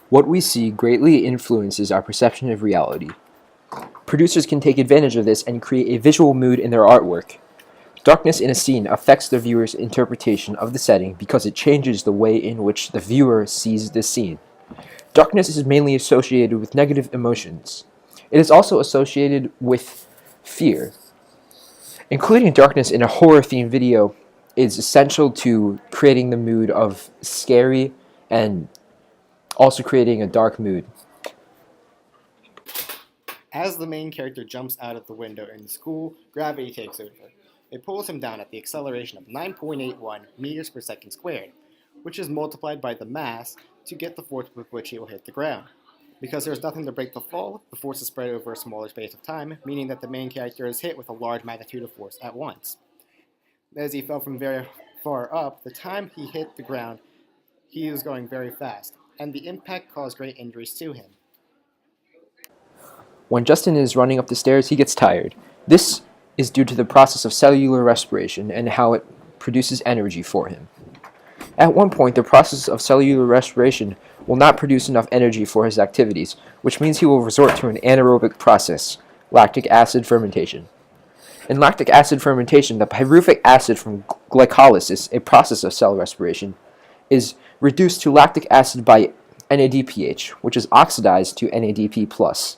What we see greatly influences our perception of reality. Producers can take advantage of this and create a visual mood in their artwork. Darkness in a scene affects the viewer's interpretation of the setting because it changes the way in which the viewer sees the scene. Darkness is mainly associated with negative emotions. It is also associated with fear. Including darkness in a horror-themed video is essential to creating the mood of scary and also creating a dark mood. As the main character jumps out of the window in the school, gravity takes over. It pulls him down at the acceleration of 9.81 meters per second squared, which is multiplied by the mass to get the force with which he will hit the ground. Because there's nothing to break the fall, the force is spread over a smaller space of time, meaning that the main character is hit with a large magnitude of force at once. As he fell from very far up, the time he hit the ground, he was going very fast, and the impact caused great injuries to him. When Justin is running up the stairs, he gets tired. This is due to the process of cellular respiration and how it produces energy for him. At one point, the process of cellular respiration will not produce enough energy for his activities, which means he will resort to an anaerobic process, lactic acid fermentation. In lactic acid fermentation, the pyruvic acid from glycolysis, a process of cell respiration, is reduced to lactic acid by NADPH, which is oxidized to NADP+.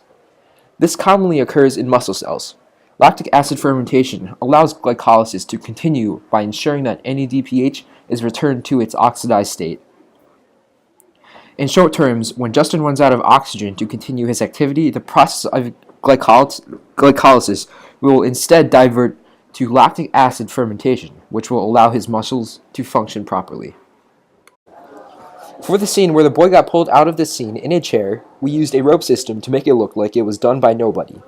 This commonly occurs in muscle cells. Lactic acid fermentation allows glycolysis to continue by ensuring that NADPH is returned to its oxidized state. In short terms, when Justin runs out of oxygen to continue his activity, the process of glycolysis will instead divert to lactic acid fermentation, which will allow his muscles to function properly. For the scene where the boy got pulled out of the scene in a chair, we used a rope system to make it look like it was done by nobody.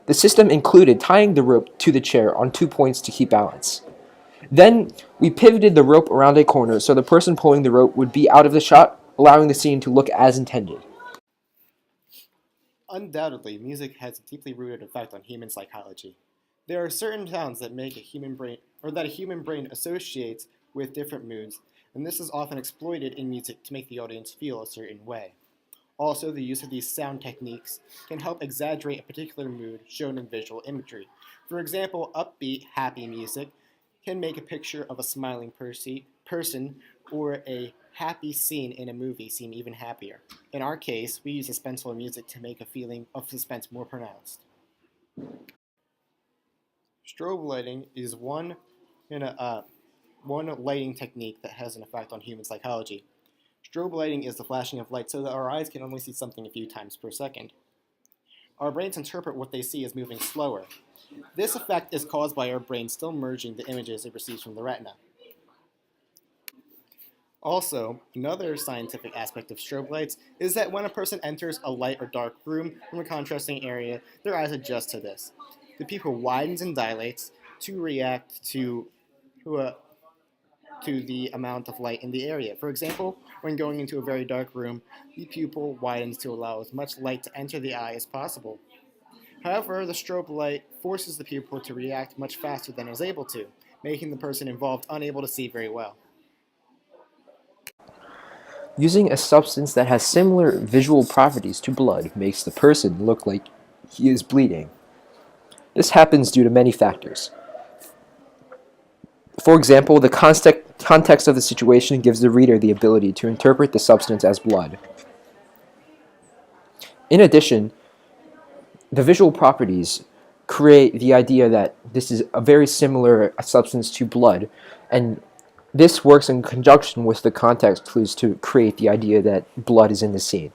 The system included tying the rope to the chair on 2 points to keep balance. Then, we pivoted the rope around a corner so the person pulling the rope would be out of the shot, allowing the scene to look as intended. Undoubtedly, music has a deeply rooted effect on human psychology. There are certain sounds that make a human brain associates with different moods, and this is often exploited in music to make the audience feel a certain way. Also, the use of these sound techniques can help exaggerate a particular mood shown in visual imagery. For example, upbeat, happy music can make a picture of a smiling person or a happy scene in a movie seem even happier. In our case, we use suspenseful music to make a feeling of suspense more pronounced. Strobe lighting is one lighting technique that has an effect on human psychology. Strobe lighting is the flashing of light so that our eyes can only see something a few times per second. Our brains interpret what they see as moving slower. This effect is caused by our brain still merging the images it receives from the retina. Also, another scientific aspect of strobe lights is that when a person enters a light or dark room from a contrasting area, their eyes adjust to this. The pupil widens and dilates to react to the amount of light in the area. For example, when going into a very dark room, the pupil widens to allow as much light to enter the eye as possible. However, the strobe light forces the pupil to react much faster than it is able to, making the person involved unable to see very well. Using a substance that has similar visual properties to blood makes the person look like he is bleeding. This happens due to many factors. For example, the context of the situation gives the reader the ability to interpret the substance as blood. In addition, the visual properties create the idea that this is a very similar substance to blood, and this works in conjunction with the context clues to create the idea that blood is in the scene.